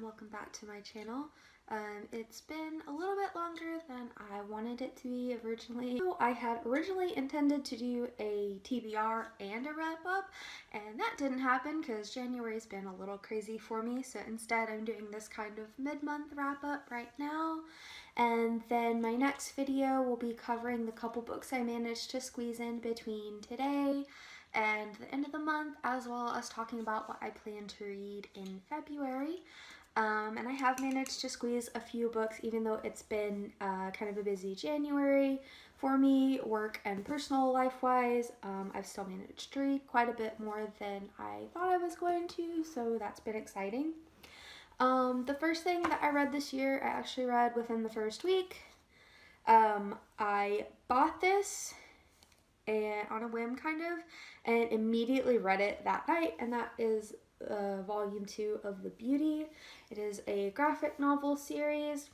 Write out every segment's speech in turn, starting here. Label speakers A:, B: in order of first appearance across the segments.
A: and welcome back to my channel. It's been a little bit longer than I wanted it to be originally. So I had originally intended to do a TBR and a wrap up, and that didn't happen because January's been a little crazy for me, so instead I'm doing this kind of mid-month wrap up right now. And then my next video will be covering the couple books I managed to squeeze in between today and the end of the month, as well as talking about what I plan to read in February. And I have managed to squeeze a few books, even though it's been kind of a busy January for me, work and personal life-wise. I've still managed to read quite a bit more than I thought I was going to, so that's been exciting. The first thing that I read this year, I actually read within the first week. I bought this on a whim, kind of, and immediately read it that night, and that is volume 2 of The Beauty. It is a graphic novel series.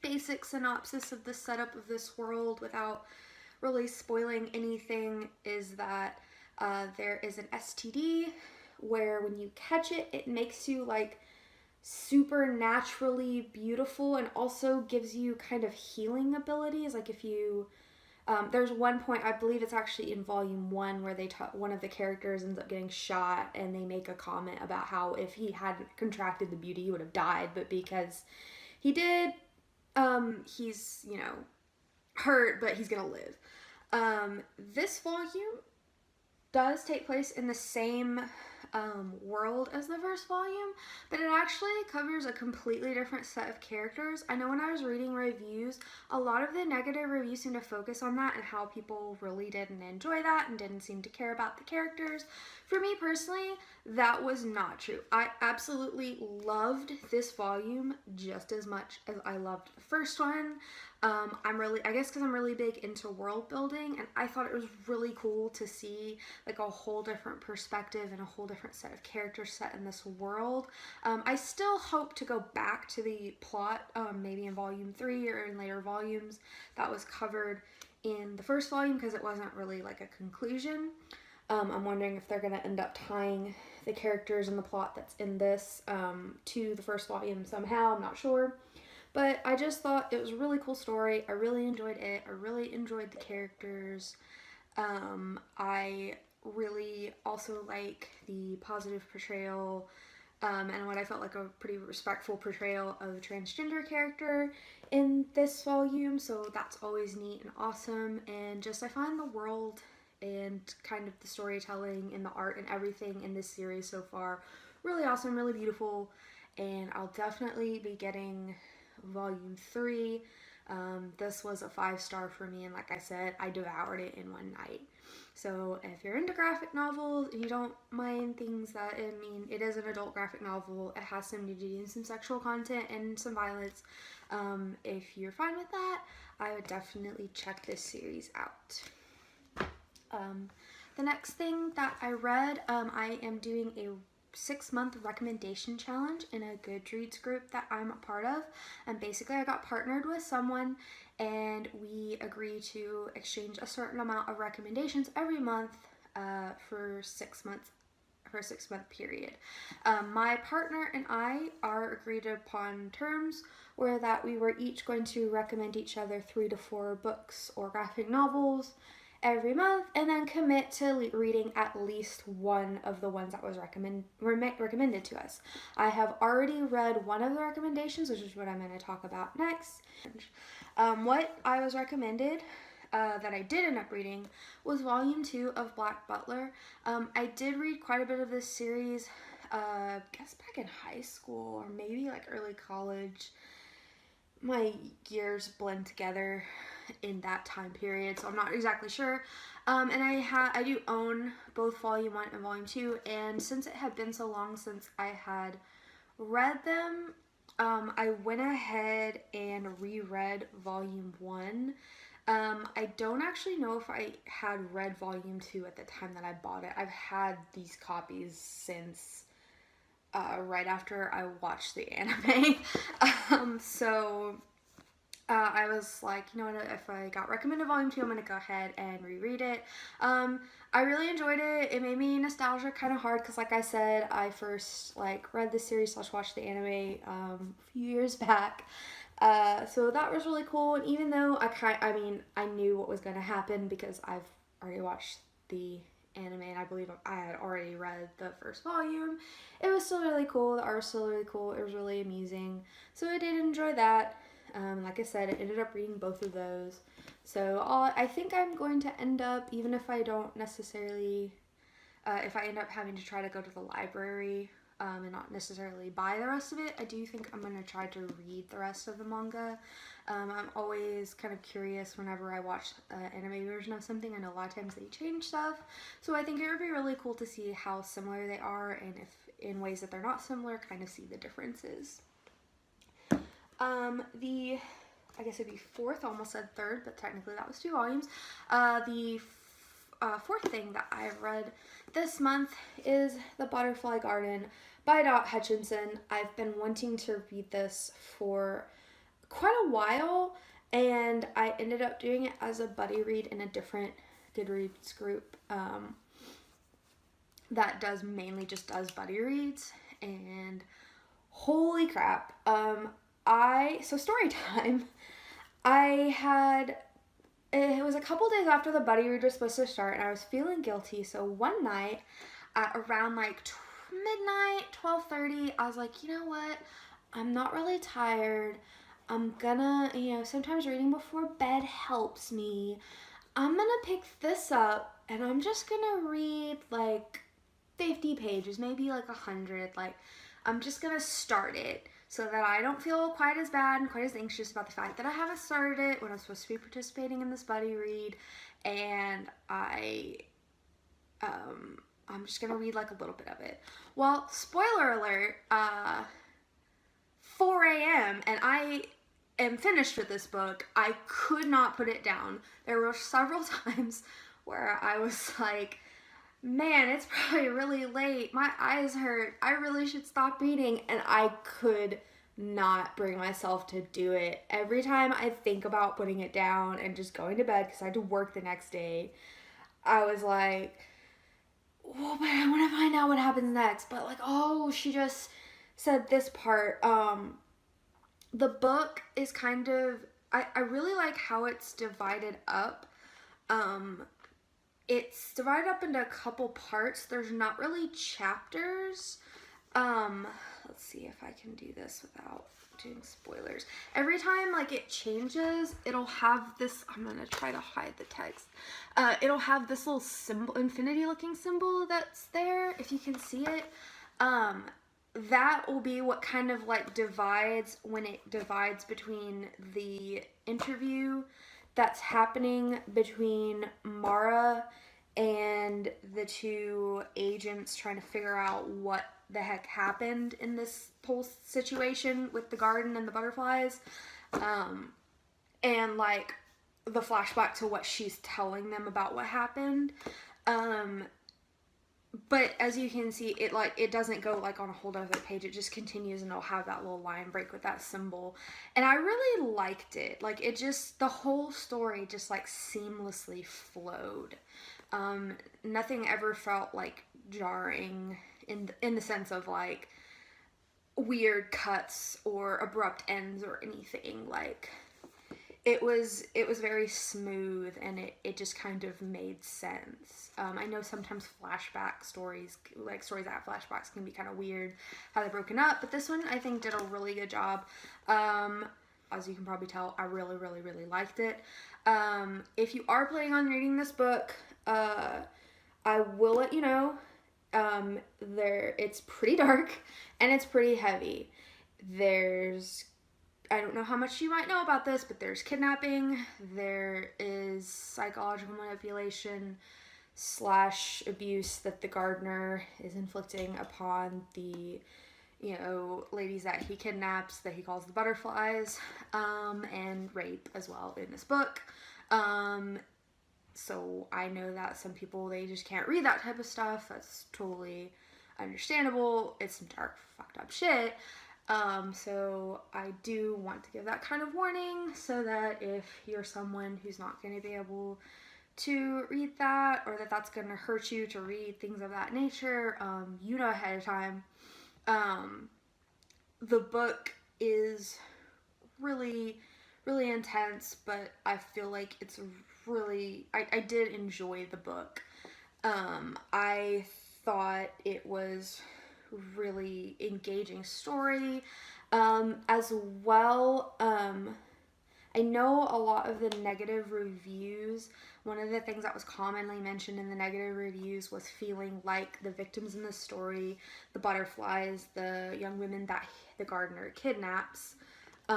A: Basic synopsis of the setup of this world without really spoiling anything is that there is an STD where when you catch it, it makes you like supernaturally beautiful and also gives you kind of healing abilities. Like if you there's one point, I believe it's actually in volume 1, where one of the characters ends up getting shot, and they make a comment about how if he hadn't contracted the beauty, he would have died, but because he did, he's, you know, hurt, but he's gonna live. This volume does take place in the same world as the first volume, but it actually covers a completely different set of characters. I know when I was reading reviews, a lot of the negative reviews seem to focus on that and how people really didn't enjoy that and didn't seem to care about the characters. For me personally, that was not true. I absolutely loved this volume just as much as I loved the first one. I guess because I'm really big into world building, and I thought it was really cool to see like a whole different perspective and a whole different set of characters set in this world. I still hope to go back to the plot, maybe in volume 3 or in later volumes that was covered in the first volume, because it wasn't really like a conclusion. I'm wondering if they're going to end up tying the characters and the plot that's in this to the first volume somehow. I'm not sure. But I just thought it was a really cool story. I really enjoyed it. I really enjoyed the characters. I really also like the positive portrayal and what I felt like a pretty respectful portrayal of a transgender character in this volume. So that's always neat and awesome. And just I find the world and kind of the storytelling and the art and everything in this series so far really awesome, really beautiful. And I'll definitely be getting volume 3. This was a 5-star for me, and like I said, I devoured it in one night. So if you're into graphic novels and you don't mind things that, I mean, it is an adult graphic novel, it has some nudity and some sexual content and some violence. If you're fine with that, I would definitely check this series out. The next thing that I read, I am doing a 6-month recommendation challenge in a Goodreads group that I'm a part of, and basically I got partnered with someone and we agree to exchange a certain amount of recommendations every month for 6 months, for a 6-month period. My partner and I are agreed upon terms where that we were each going to recommend each other 3 to 4 books or graphic novels every month, and then commit to reading at least one of the ones that was recommended to us. I have already read one of the recommendations, which is what I'm going to talk about next. What I was recommended that I did end up reading was volume 2 of Butler. I did read quite a bit of this series, I guess back in high school or maybe like early college. My years blend together in that time period, so I'm not exactly sure. And I do own both volume 1 and volume 2, and since it had been so long since I had read them, I went ahead and reread volume 1. I don't actually know if I had read volume 2 at the time that I bought it. I've had these copies since right after I watched the anime. So I was like, you know what, if I got recommended volume 2, I'm going to go ahead and reread it. I really enjoyed it. It made me nostalgia kind of hard because, like I said, I first like read the series / watched the anime a few years back. So that was really cool. And even though I knew what was going to happen because I've already watched the anime and I believe I had already read the first volume, it was still really cool. The art was still really cool. It was really amusing. So I did enjoy that. Like I said, I ended up reading both of those. So I think I'm going to end up, even if I don't necessarily, if I end up having to try to go to the library and not necessarily buy the rest of it, I do think I'm going to try to read the rest of the manga. I'm always kind of curious whenever I watch an anime version of something. I know a lot of times they change stuff. So I think it would be really cool to see how similar they are, and if in ways that they're not similar, kind of see the differences. I guess it'd be fourth, almost said third, but technically that was 2 volumes. The fourth thing that I've read this month is The Butterfly Garden by Dot Hutchinson. I've been wanting to read this for quite a while, and I ended up doing it as a buddy read in a different Goodreads group that mainly just does buddy reads, and holy crap. So story time. It was a couple days after the buddy read was supposed to start, and I was feeling guilty. So one night at around like midnight, 12:30, I was like, you know what? I'm not really tired. I'm gonna, sometimes reading before bed helps me. I'm gonna pick this up and I'm just gonna read like 50 pages, maybe like 100. Like, I'm just gonna start it so that I don't feel quite as bad and quite as anxious about the fact that I haven't started it when I'm supposed to be participating in this buddy read. And I'm just gonna read like a little bit of it. Well, spoiler alert, 4 a.m. and I am finished with this book. I could not put it down. There were several times where I was like, man, it's probably really late. My eyes hurt. I really should stop reading. And I could not bring myself to do it. Every time I think about putting it down and just going to bed because I had to work the next day, I was like, oh, but I want to find out what happens next. But like, oh, she just said this part. The book is kind of, I really like how it's divided up. It's divided up into a couple parts. There's not really chapters. Let's see if I can do this without doing spoilers. Every time like it changes, it'll have this, I'm gonna try to hide the text. It'll have this little symbol, infinity looking symbol that's there, if you can see it. That will be what kind of like divides when it divides between the interview that's happening between Mara and the 2 agents trying to figure out what the heck happened in this whole situation with the garden and the butterflies. And like the flashback to what she's telling them about what happened. But as you can see, it doesn't go like on a whole other page. It just continues, and it'll have that little line break with that symbol. And I really liked it. Like, the whole story just like seamlessly flowed. Nothing ever felt like jarring in the sense of like weird cuts or abrupt ends or anything. Like, it was very smooth, and it just kind of made sense. I know sometimes flashback stories, like stories that have flashbacks, can be kind of weird how they're broken up, but this one I think did a really good job. As you can probably tell, I really, really, really liked it. If you are planning on reading this book, I will let you know, it's pretty dark and it's pretty heavy. I don't know how much you might know about this, but there's kidnapping, there is psychological manipulation / abuse that the gardener is inflicting upon the, ladies that he kidnaps, that he calls the butterflies, and rape as well in this book. So I know that some people, they just can't read that type of stuff. That's totally understandable. It's some dark, fucked up shit. So I do want to give that kind of warning so that if you're someone who's not going to be able to read that, or that's going to hurt you to read things of that nature, you know ahead of time. The book is really, really intense, but I feel like it's really, I did enjoy the book. I thought it was really engaging story, as well. I know a lot of the negative reviews, one of the things that was commonly mentioned in the negative reviews was feeling like the victims in the story, the butterflies, the young women that the gardener kidnaps, the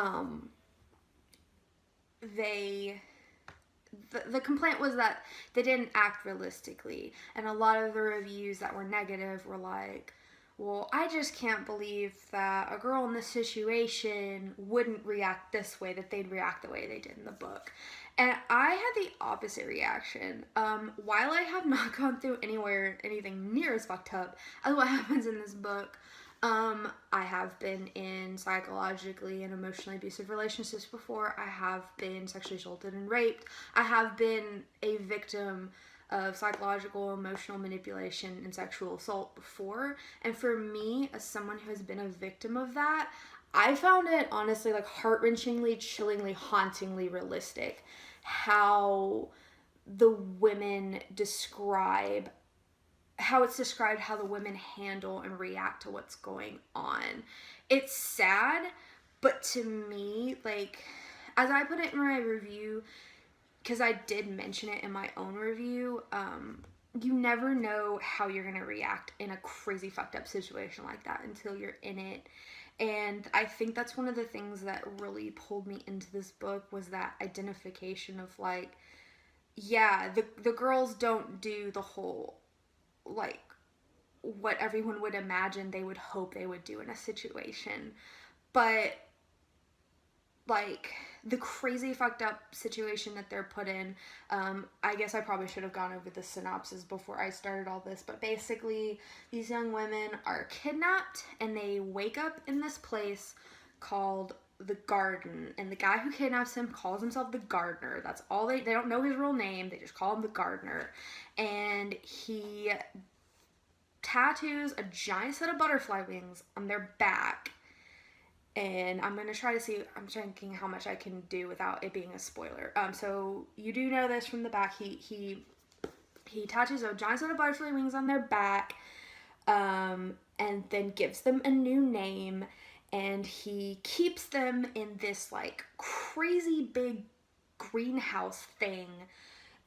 A: complaint was that they didn't act realistically. And a lot of the reviews that were negative were like, well, I just can't believe that a girl in this situation wouldn't react this way, that they'd react the way they did in the book. And I had the opposite reaction. While I have not gone through anything near as fucked up as what happens in this book, I have been in psychologically and emotionally abusive relationships before. I have been sexually assaulted and raped. I have been a victim of psychological, emotional manipulation and sexual assault before. And for me, as someone who has been a victim of that, I found it honestly like heart-wrenchingly, chillingly, hauntingly realistic how the women describe how it's described how the women handle and react to what's going on. It's sad, but to me, like, as I put it in my review, because I did mention it in my own review, you never know how you're going to react in a crazy fucked up situation like that until you're in it. And I think that's one of the things that really pulled me into this book was that identification of like, yeah, the girls don't do the whole, like, what everyone would imagine they would hope they would do in a situation. But, like, the crazy fucked up situation that they're put in, I guess I probably should have gone over the synopsis before I started all this, but basically these young women are kidnapped and they wake up in this place called the Garden, and the guy who kidnaps him calls himself the gardener. That's all they don't know his real name, they just call him the gardener. And he tattoos a giant set of butterfly wings on their back. And I'm going to try to see, I'm thinking how much I can do without it being a spoiler. So you do know this from the back. He tattoos a giant set of butterfly wings on their back, and then gives them a new name, and he keeps them in this like crazy big greenhouse thing,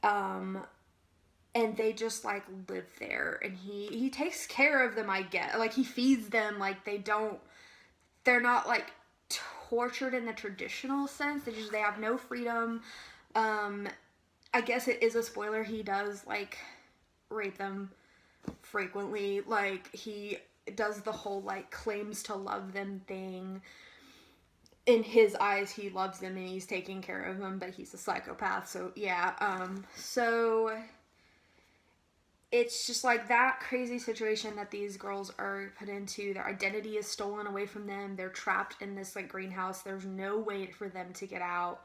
A: and they just like live there, and he takes care of them, I guess. Like he feeds them, like they're not like tortured in the traditional sense. They have no freedom. I guess it is a spoiler. He does like rape them frequently. Like he does the whole like claims to love them thing. In his eyes, he loves them and he's taking care of them, but he's a psychopath. So yeah. So it's just like that crazy situation that these girls are put into. Their identity is stolen away from them. They're trapped in this like greenhouse. There's no way for them to get out.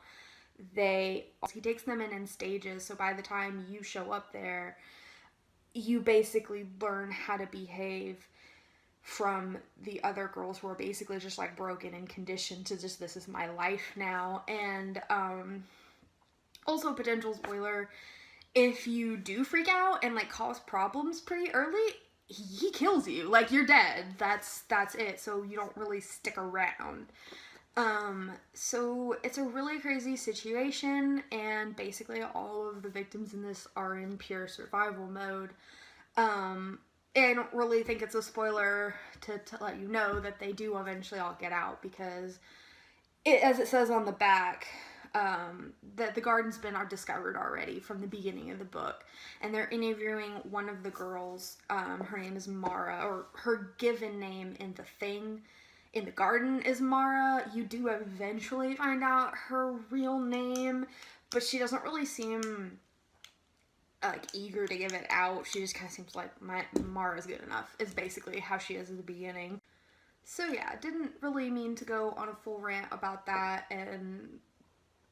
A: He takes them in stages. So by the time you show up there, you basically learn how to behave from the other girls who are basically just like broken and conditioned to just, this is my life now. And also potential spoiler, if you do freak out and like cause problems pretty early, he kills you. Like you're dead. That's it. So you don't really stick around. So it's a really crazy situation, and basically all of the victims in this are in pure survival mode. I don't really think it's a spoiler to let you know that they do eventually all get out, because as it says on the back, that the garden's been discovered already from the beginning of the book, and they're interviewing one of the girls. Her name is Mara, or her given name in the garden is Mara. You do eventually find out her real name, but she doesn't really seem like eager to give it out. She just kind of seems like Mara's good enough is basically how she is at the beginning. So yeah, didn't really mean to go on a full rant about that and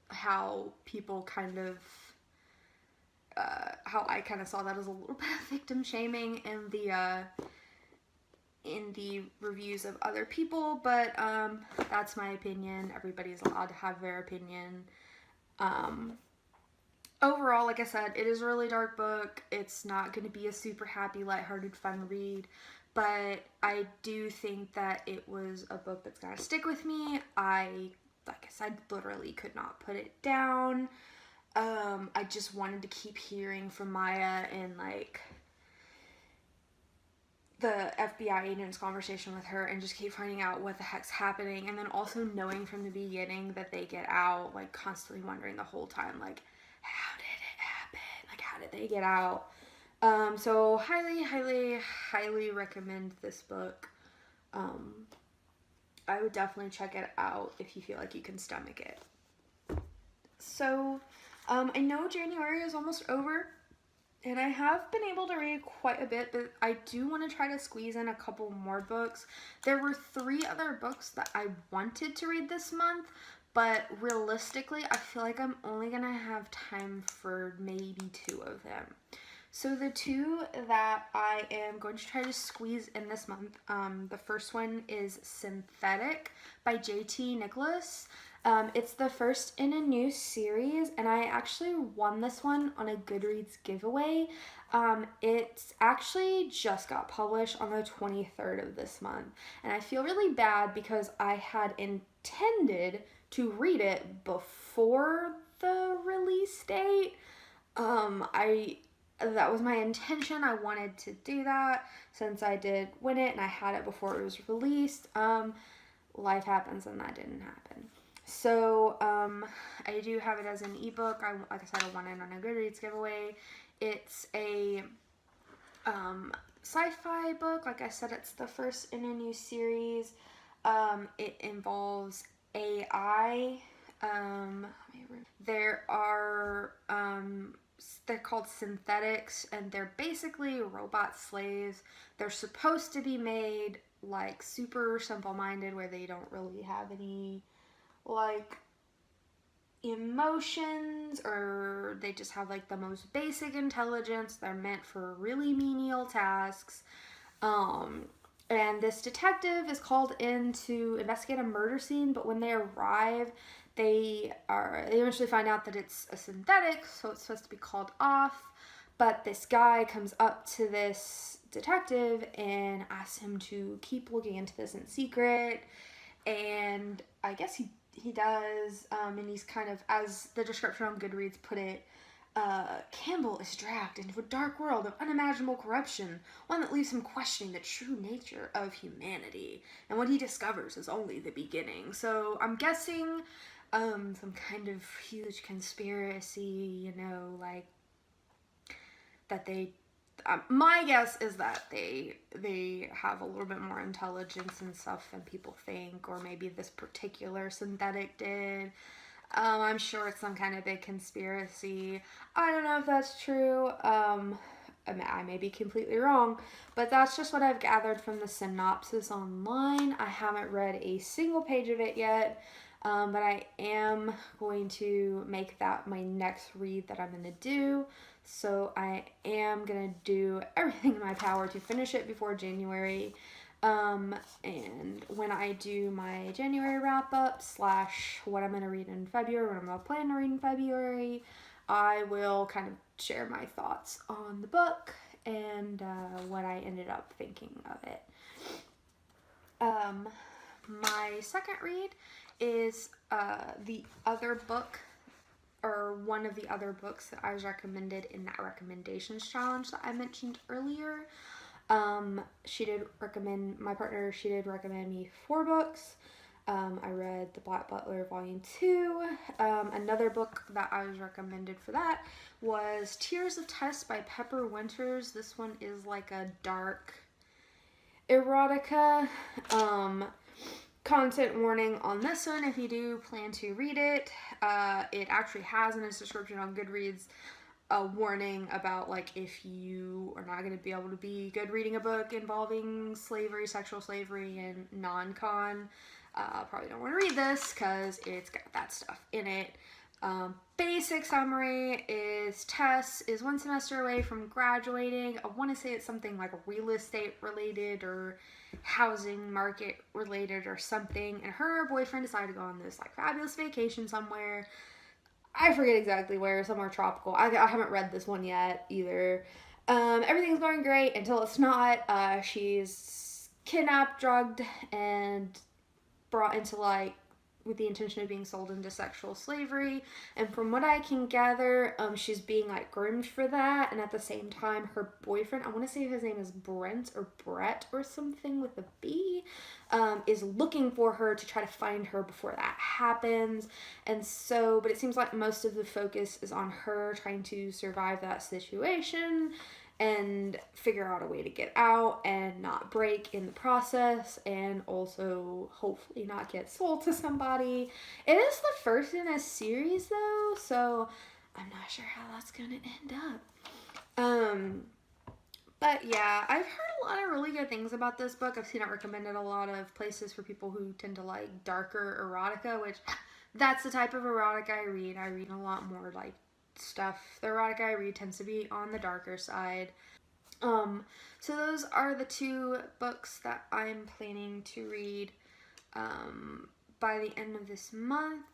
A: how people kind of, how I kind of saw that as a little bit of victim shaming in the reviews of other people, but that's my opinion. Everybody's allowed to have their opinion. Overall, like I said, it is a really dark book. It's not going to be a super happy, lighthearted, fun read, but I do think that it was a book that's going to stick with me. Like I said, literally could not put it down. I just wanted to keep hearing from Maya and like the FBI agent's conversation with her and just keep finding out what the heck's happening, and then also knowing from the beginning that they get out, like constantly wondering the whole time, like, how did it happen? Like, how did they get out? So highly recommend this book. I would definitely check it out if you feel like you can stomach it. So, I know January is almost over, and I have been able to read quite a bit, but I do want to try to squeeze in a couple more books. There were 3 other books that I wanted to read this month, but realistically, I feel like I'm only going to have time for maybe 2 of them. So the 2 that I am going to try to squeeze in this month, the first one is SINthetic by J.T. Nicholas. It's the first in a new series, and I actually won this one on a Goodreads giveaway. It's actually just got published on the 23rd of this month, and I feel really bad because I had intended to read it before the release date. That was my intention. I wanted to do that since I did win it and I had it before it was released. Life happens and that didn't happen. So, I do have it as an ebook. Like I said, I won it on a Goodreads giveaway. It's a sci-fi book. Like I said, it's the first in a new series. It involves AI. There are, they're called synthetics, and they're basically robot slaves. They're supposed to be made like super simple-minded, where they don't really have any like emotions, or they just have like the most basic intelligence. They're meant for really menial tasks. And this detective is called in to investigate a murder scene, but when they arrive, they eventually find out that it's a synthetic, so it's supposed to be called off. But this guy comes up to this detective and asks him to keep looking into this in secret, and I guess he does, and he's kind of, as the description on Goodreads put it, Campbell is dragged into a dark world of unimaginable corruption, one that leaves him questioning the true nature of humanity, and what he discovers is only the beginning. So I'm guessing some kind of huge conspiracy, like that they, my guess is that they have a little bit more intelligence and stuff than people think, or maybe this particular synthetic did. I'm sure it's some kind of big conspiracy. I don't know if that's true. I may be completely wrong, but that's just what I've gathered from the synopsis online. I haven't read a single page of it yet, but I am going to make that my next read that I'm going to do. So I am going to do everything in my power to finish it before January. And when I do my January wrap-up / what I'm going to read in February, what I'm going to plan to read in February, I will kind of share my thoughts on the book and what I ended up thinking of it. My second read is the other book, or one of the other books that I was recommended in that recommendations challenge that I mentioned earlier. She did recommend me 4 books. I read The Black Butler Volume 2. Another book that I was recommended for that was Tears of Tess by Pepper Winters. This one is like a dark erotica. Content warning on this one if you do plan to read it. It actually has in its description on Goodreads a warning about like if you are not going to be able to be good reading a book involving slavery, sexual slavery, and non-con. Probably don't want to read this because it's got that stuff in it. Basic summary is Tess is one semester away from graduating. I want to say it's something like real estate related or housing market related or something. And her boyfriend decided to go on this like fabulous vacation somewhere. I forget exactly where, somewhere tropical. I haven't read this one yet either. Everything's going great until it's not. She's kidnapped, drugged, and brought into like with the intention of being sold into sexual slavery. And from what I can gather, she's being like groomed for that. And at the same time, her boyfriend, I want to say his name is Brent or Brett or something with a B, is looking for her to try to find her before that happens. And so, but it seems like most of the focus is on her trying to survive that situation and figure out a way to get out and not break in the process, and also hopefully not get sold to somebody. It is the first in a series though, so I'm not sure how that's gonna end up. But yeah, I've heard a lot of really good things about this book. I've seen it recommended a lot of places for people who tend to like darker erotica, which that's the type of erotica I read. I read a lot more like stuff. The erotica I read tends to be on the darker side. So those are the two books that I'm planning to read by the end of this month.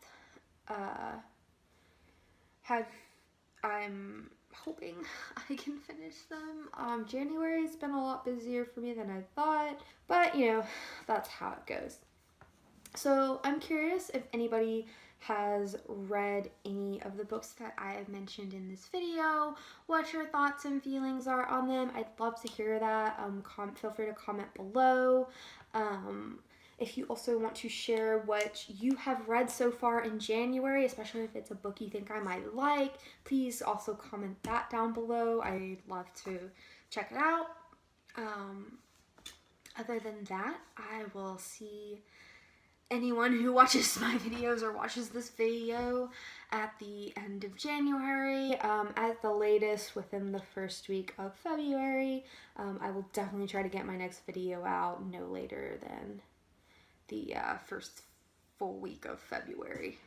A: I'm hoping I can finish them. January's been a lot busier for me than I thought, but you know, that's how it goes. So I'm curious if anybody has read any of the books that I have mentioned in this video, what your thoughts and feelings are on them. I'd love to hear that. Feel free to comment below. If you also want to share what you have read so far in January, especially if it's a book you think I might like, please also comment that down below. I'd love to check it out. Other than that, I will see anyone who watches my videos or watches this video at the end of January, at the latest within the first week of February. I will definitely try to get my next video out no later than the first full week of February.